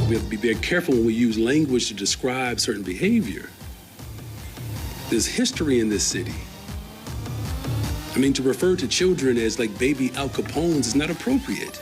We have to be very careful when we use language to describe certain behavior. There's history in this city. I mean, to refer to children as like baby Al Capones is not appropriate.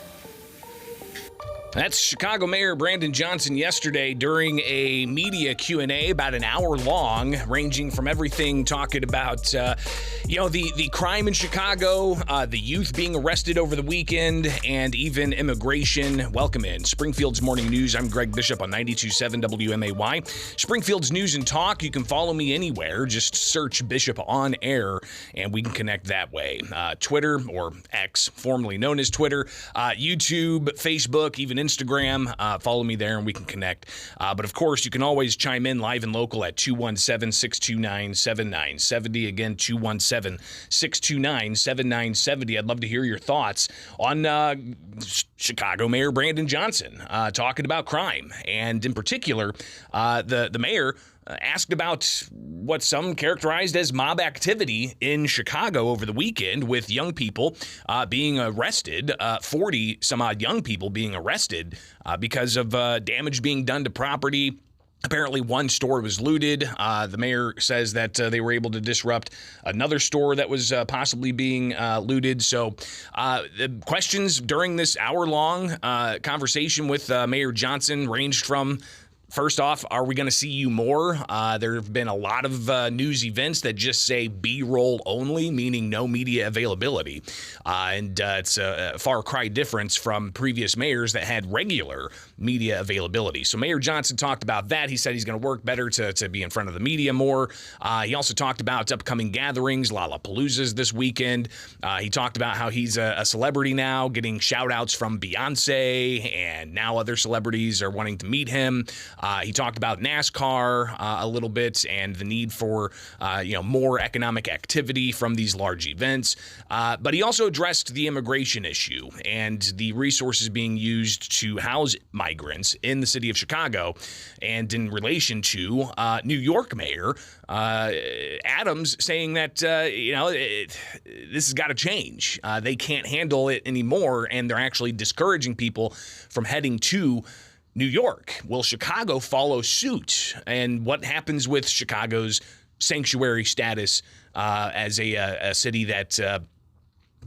That's Chicago Mayor Brandon Johnson yesterday during a media Q&A about an hour long, ranging from everything talking about, the crime in Chicago, the youth being arrested over the weekend, and even immigration. Welcome in Springfield's Morning News. I'm Greg Bishop on 92.7 WMAY. Springfield's News and Talk. You can follow me anywhere. Just search Bishop on Air, and we can connect that way. Twitter, or X, formerly known as Twitter, YouTube, Facebook, even Instagram. Follow me there and we can connect. But of course, you can always chime in live and local at 217-629-7970. Again, 217-629-7970. I'd love to hear your thoughts on Chicago Mayor Brandon Johnson talking about crime. And in particular, the mayor asked about what some characterized as mob activity in Chicago over the weekend, with young people being arrested, 40 some odd young people being arrested because of damage being done to property. Apparently, one store was looted. The mayor says that they were able to disrupt another store that was possibly being looted. So the questions during this hour-long conversation with Mayor Johnson ranged from, first off, are we going to see you more? There have been a lot of news events that just say B-roll only, meaning no media availability. And it's a far cry difference from previous mayors that had regular media availability. So Mayor Johnson talked about that. He said he's going to work better to be in front of the media more. He also talked about upcoming gatherings, Lollapaloozas this weekend. He talked about how he's a celebrity now, getting shout-outs from Beyonce, and now other celebrities are wanting to meet him. He talked about NASCAR a little bit and the need for more economic activity from these large events. But he also addressed the immigration issue and the resources being used to house migrants in the city of Chicago. And in relation to New York Mayor Adams saying that this has got to change. They can't handle it anymore, and they're actually discouraging people from heading to New York. Will Chicago follow suit? And what happens with Chicago's sanctuary status as a city that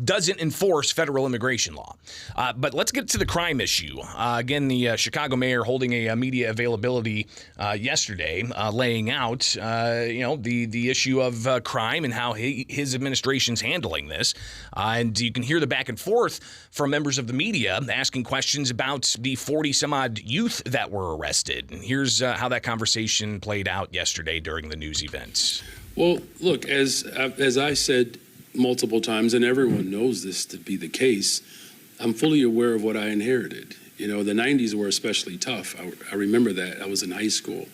doesn't enforce federal immigration law? But let's get to the crime issue. Again, the Chicago mayor holding a media availability yesterday, laying out, the issue of crime and how his administration's handling this. And you can hear the back and forth from members of the media asking questions about the 40-some-odd youth that were arrested. And here's how that conversation played out yesterday during the news events. Well, look, as I said multiple times, and everyone knows this to be the case, I'm fully aware of what I inherited. The 90s were especially tough. I remember that. I was in high school.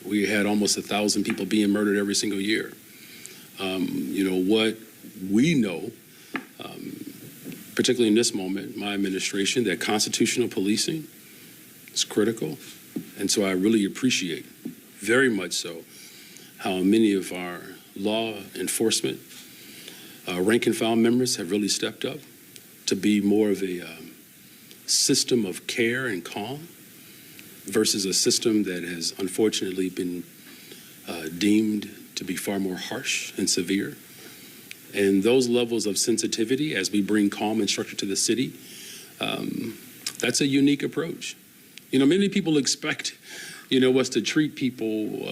We had almost 1,000 people being murdered every single year. What we know, particularly in this moment, my administration, that constitutional policing is critical. And so I really appreciate, very much so, how many of our law enforcement rank and file members have really stepped up to be more of a system of care and calm versus a system that has unfortunately been deemed to be far more harsh and severe. And those levels of sensitivity as we bring calm and structure to the city, that's a unique approach. Many people expect, us to treat people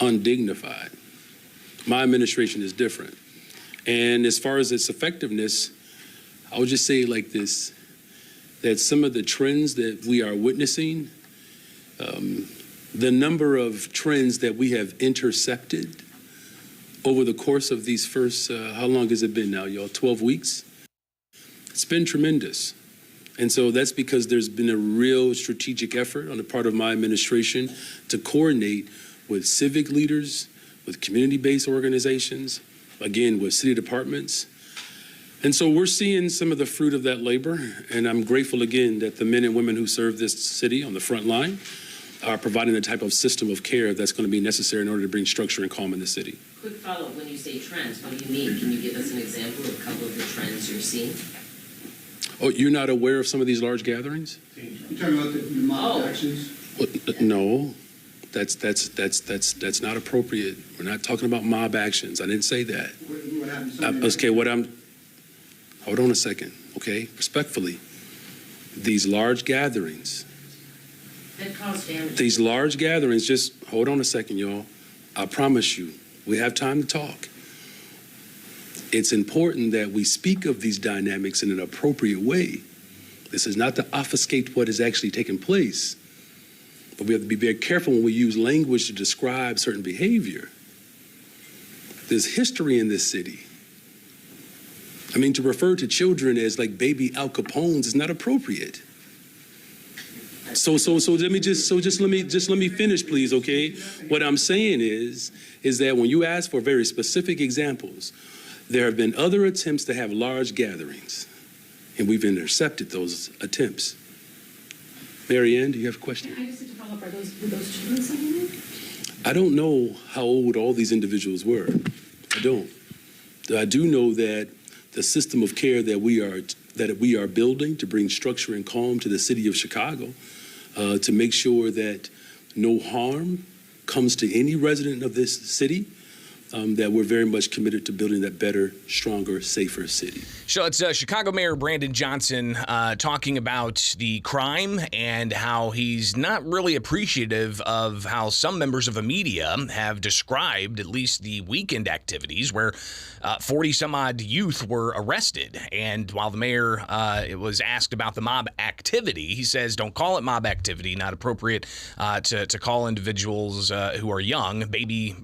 undignified. My administration is different. And as far as its effectiveness, I would just say like this, that some of the trends that we are witnessing, the number of trends that we have intercepted over the course of these first, how long has it been now, y'all? 12 weeks? It's been tremendous. And so that's because there's been a real strategic effort on the part of my administration to coordinate with civic leaders, with community-based organizations, again, with city departments. And so we're seeing some of the fruit of that labor, and I'm grateful again that the men and women who serve this city on the front line are providing the type of system of care that's going to be necessary in order to bring structure and calm in the city. Quick follow-up, when you say trends, what do you mean? Can you give us an example of a couple of the trends you're seeing? Oh, you're not aware of some of these large gatherings? You're talking about the mob actions? Well, no, that's not appropriate. We're not talking about mob actions. I didn't say that. What happened Sunday? Okay, hold on a second, okay? Respectfully, these large gatherings, That caused damage. these large gatherings, just hold on a second, y'all. I promise you, we have time to talk. It's important that we speak of these dynamics in an appropriate way. This is not to obfuscate what is actually taking place, but we have to be very careful when we use language to describe certain behavior. There's history in this city. I mean, to refer to children as like baby Al Capones is not appropriate. So let me finish, please, okay? What I'm saying is that when you ask for very specific examples, there have been other attempts to have large gatherings, and we've intercepted those attempts. Mary Ann, do you have a question? I just need to follow up. Were those children singing? I don't know how old all these individuals were. I don't. I do know that the system of care that we are building to bring structure and calm to the city of Chicago, to make sure that no harm comes to any resident of this city, that we're very much committed to building that better, stronger, safer city. So it's Chicago Mayor Brandon Johnson talking about the crime and how he's not really appreciative of how some members of the media have described at least the weekend activities where 40-some-odd youth were arrested. And while the mayor was asked about the mob activity, he says, don't call it mob activity, not appropriate to call individuals who are young, baby,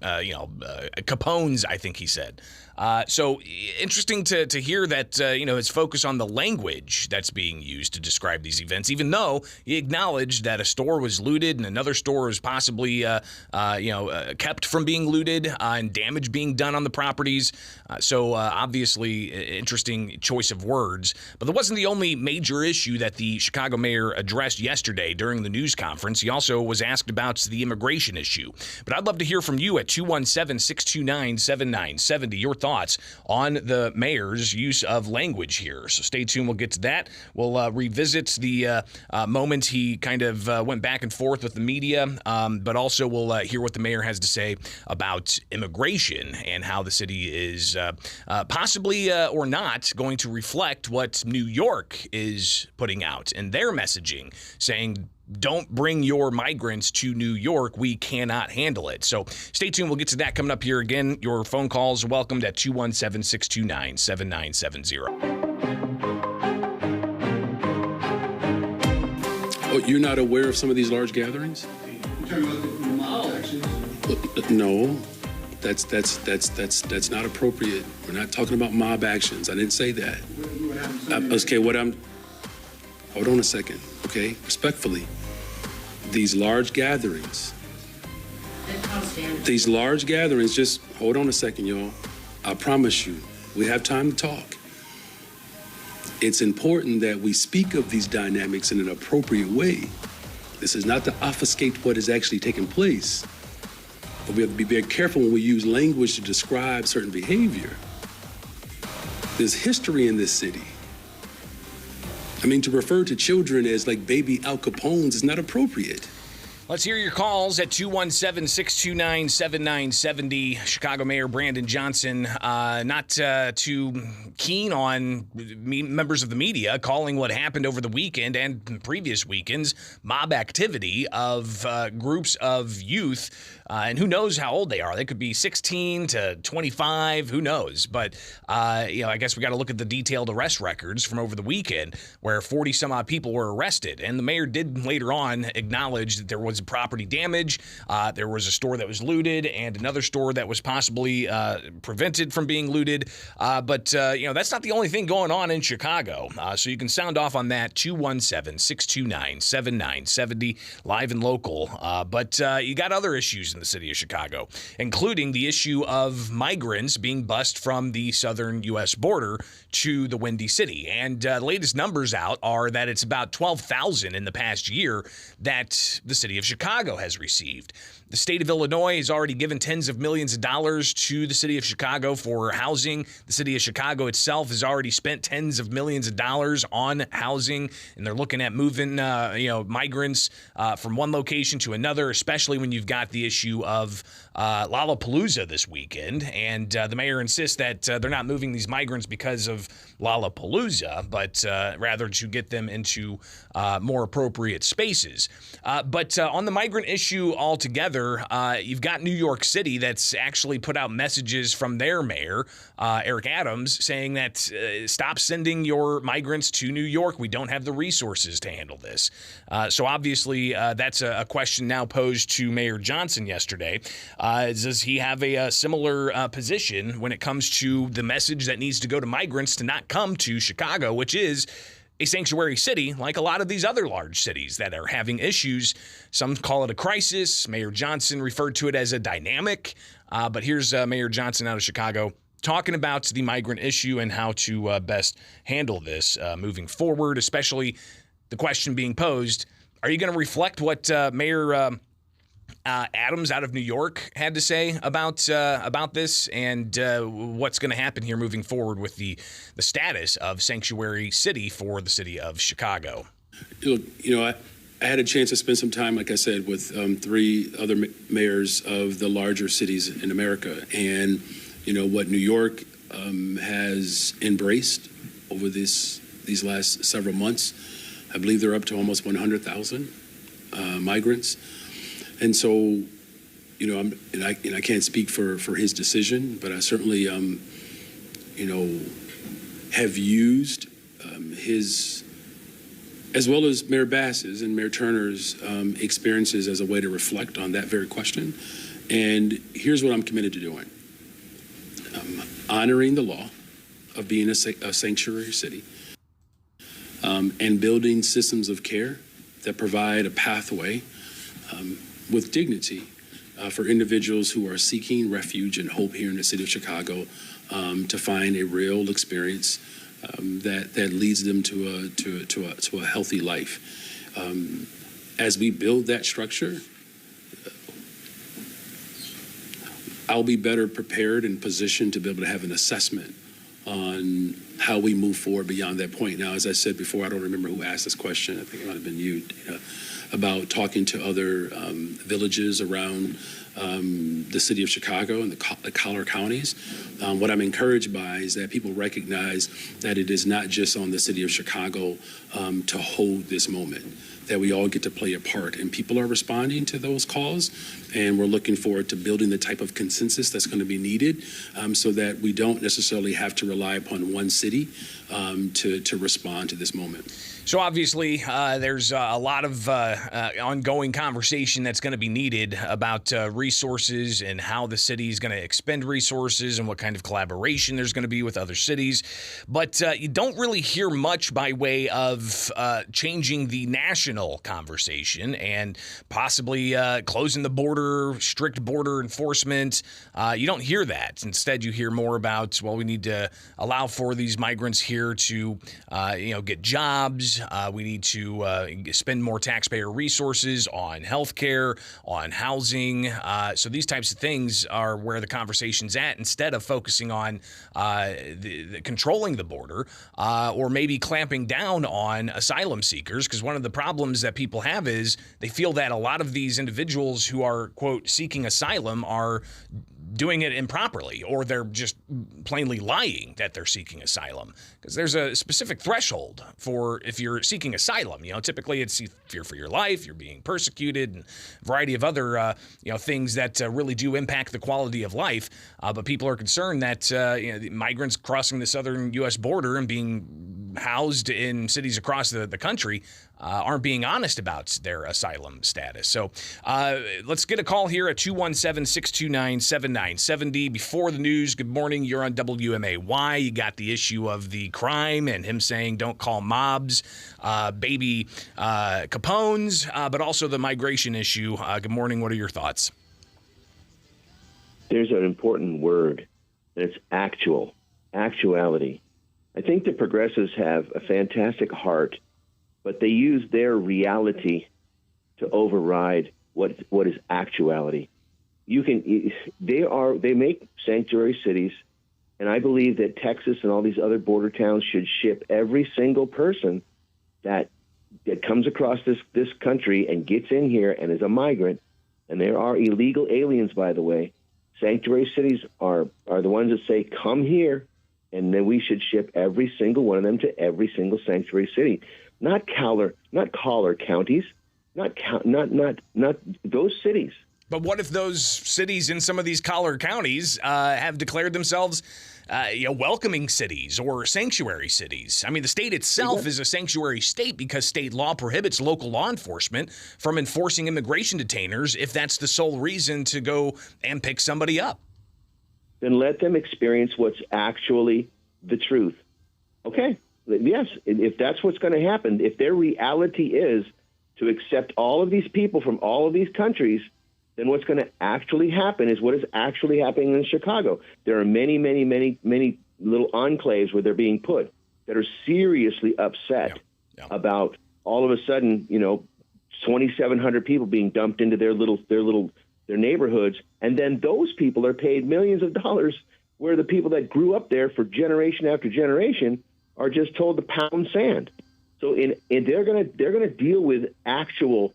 Capones, I think he said. So interesting to hear that, his focus on the language that's being used to describe these events, even though he acknowledged that a store was looted and another store was possibly, kept from being looted and damage being done on the properties. So obviously, interesting choice of words. But that wasn't the only major issue that the Chicago mayor addressed yesterday during the news conference. He also was asked about the immigration issue. But I'd love to hear from you at 217-629-7970. Your thoughts on the mayor's use of language here. So stay tuned. We'll get to that. We'll revisit the moment he kind of went back and forth with the media, but also we'll hear what the mayor has to say about immigration and how the city is possibly or not going to reflect what New York is putting out in their messaging, saying, don't bring your migrants to New York. We cannot handle it. So stay tuned. We'll get to that coming up here. Again, your phone calls welcomed at 217-629-7970. Oh, you're not aware of some of these large gatherings? You're talking about the mob actions? No, that's not appropriate. We're not talking about mob actions. I didn't say that. What happened Sunday? Okay, hold on a second, okay? Respectfully, these large gatherings, That caused damage. these large gatherings, just hold on a second, y'all. I promise you, we have time to talk. It's important that we speak of these dynamics in an appropriate way. This is not to obfuscate what is actually taking place, but we have to be very careful when we use language to describe certain behavior. There's history in this city. I mean, to refer to children as like baby Al Capones is not appropriate. Let's hear your calls at 217-629-7970. Chicago Mayor Brandon Johnson, not too keen on members of the media calling what happened over the weekend and previous weekends mob activity of groups of youth. And who knows how old they are? They could be 16 to 25. Who knows? But, I guess we got to look at the detailed arrest records from over the weekend where 40-some-odd people were arrested. And the mayor did later on acknowledge that there was property damage. There was a store that was looted and another store that was possibly prevented from being looted. But that's not the only thing going on in Chicago. So you can sound off on that, 217-629-7970, live and local. But you got other issues in the city of Chicago, including the issue of migrants being bused from the southern U.S. border to the Windy City. And the latest numbers out are that it's about 12,000 in the past year that the city of Chicago has received. The state of Illinois has already given tens of millions of dollars to the city of Chicago for housing. The city of Chicago itself has already spent tens of millions of dollars on housing, and they're looking at moving, migrants from one location to another, especially when you've got the issue of Lollapalooza this weekend. And the mayor insists that they're not moving these migrants because of Lollapalooza, but rather to get them into more appropriate spaces. But on the migrant issue altogether, you've got New York City that's actually put out messages from their mayor, Eric Adams, saying that stop sending your migrants to New York. We don't have the resources to handle this. So obviously that's a question now posed to Mayor Johnson yesterday. Does he have a similar position when it comes to the message that needs to go to migrants to not come to Chicago, which is a sanctuary city like a lot of these other large cities that are having issues? Some call it a crisis. Mayor Johnson referred to it as a dynamic. But here's Mayor Johnson out of Chicago talking about the migrant issue and how to best handle this moving forward, especially the question being posed, are you going to reflect what Mayor Adams out of New York had to say about this and what's going to happen here moving forward with the status of sanctuary city for the city of Chicago? I had a chance to spend some time, like I said, with three other mayors of the larger cities in America. And, what New York has embraced over these last several months, I believe they're up to almost 100,000 migrants. And so, I can't speak for his decision, but I certainly, have used his, as well as Mayor Bass's and Mayor Turner's experiences as a way to reflect on that very question. And here's what I'm committed to doing. Honoring the law of being a sanctuary city and building systems of care that provide a pathway with dignity for individuals who are seeking refuge and hope here in the city of Chicago to find a real experience that leads them to a healthy life. As we build that structure, I'll be better prepared and positioned to be able to have an assessment on how we move forward beyond that point. Now, as I said before, I don't remember who asked this question. I think it might have been you, about talking to other villages around the city of Chicago and the collar counties. What I'm encouraged by is that people recognize that it is not just on the city of Chicago to hold this moment, that we all get to play a part, and people are responding to those calls, and we're looking forward to building the type of consensus that's going to be needed so that we don't necessarily have to rely upon one city to respond to this moment. So obviously, there's a lot of ongoing conversation that's going to be needed about resources and how the city is going to expend resources and what kind of collaboration there's going to be with other cities. But you don't really hear much by way of changing the national conversation and possibly closing the border, strict border enforcement. You don't hear that. Instead, you hear more about, well, we need to allow for these migrants here to, get jobs. We need to spend more taxpayer resources on healthcare, on housing. So these types of things are where the conversation's at, instead of focusing on the controlling the border or maybe clamping down on asylum seekers. Because one of the problems that people have is they feel that a lot of these individuals who are, quote, seeking asylum are doing it improperly, or they're just plainly lying that they're seeking asylum. Because there's a specific threshold for if you're seeking asylum. Typically it's fear for your life, you're being persecuted, and a variety of other things that really do impact the quality of life. But people are concerned that the migrants crossing the southern U.S. border and being housed in cities across the country aren't being honest about their asylum status. So let's get a call here at 217-629-7970. Before the news, good morning. You're on WMAY. You got the issue of the crime and him saying don't call mobs, baby Capones, but also the migration issue. Good morning. What are your thoughts? there's an important word, and it's actuality. I think the progressives have a fantastic heart, but they use their reality to override what is actuality. They make sanctuary cities, and I believe that Texas and all these other border towns should ship every single person that comes across this country and gets in here and is a migrant. And there are illegal aliens, by the way. Sanctuary cities are the ones that say, come here, and then we should ship every single one of them to every single sanctuary city. Not collar counties, not those cities. But what if those cities in some of these collar counties have declared themselves welcoming cities or sanctuary cities? I mean, the state itself is a sanctuary state because state law prohibits local law enforcement from enforcing immigration detainers if that's the sole reason to go and pick somebody up. Then let them experience what's actually the truth. Okay, yes, if that's what's going to happen, if their reality is to accept all of these people from all of these countries, then what's going to actually happen is what is actually happening in Chicago. There are many, many, many, many little enclaves where they're being put that are seriously upset about all of a sudden, 2,700 people being dumped into their neighborhoods, and then those people are paid millions of dollars, where the people that grew up there for generation after generation are just told to pound sand. So they're gonna deal with actual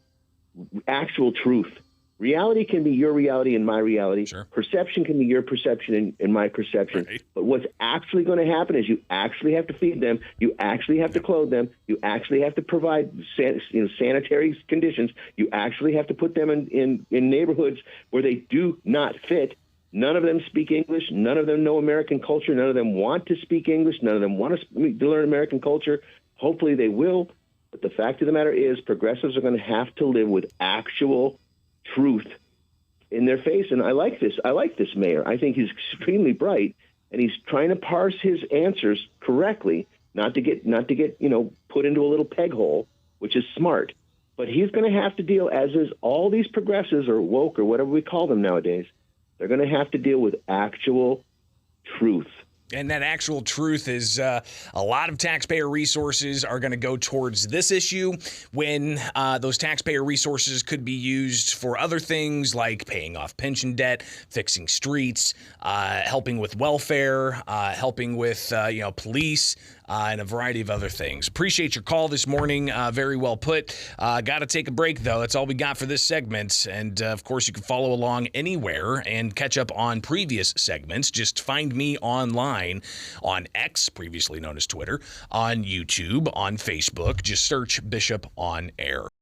truth. Reality can be your reality and my reality. Sure. Perception can be your perception and my perception. Right. But what's actually going to happen is you actually have to feed them. You actually have to clothe them. You actually have to provide sanitary conditions. You actually have to put them in neighborhoods where they do not fit. None of them speak English. None of them know American culture. None of them want to speak English. None of them want to learn American culture. Hopefully they will. But the fact of the matter is progressives are going to have to live with actual truth in their face. And I like this mayor. I think he's extremely bright, and he's trying to parse his answers correctly, not to get put into a little peg hole, which is smart. But he's going to have to deal, as is all these progressives or woke or whatever we call them nowadays, they're going to have to deal with actual truth. And that actual truth is a lot of taxpayer resources are going to go towards this issue when those taxpayer resources could be used for other things like paying off pension debt, fixing streets, helping with welfare, helping with police, and a variety of other things. Appreciate your call this morning. Very well put. Got to take a break, though. That's all we got for this segment. And, of course, you can follow along anywhere and catch up on previous segments. Just find me online on X, previously known as Twitter, on YouTube, on Facebook. Just search Bishop on Air.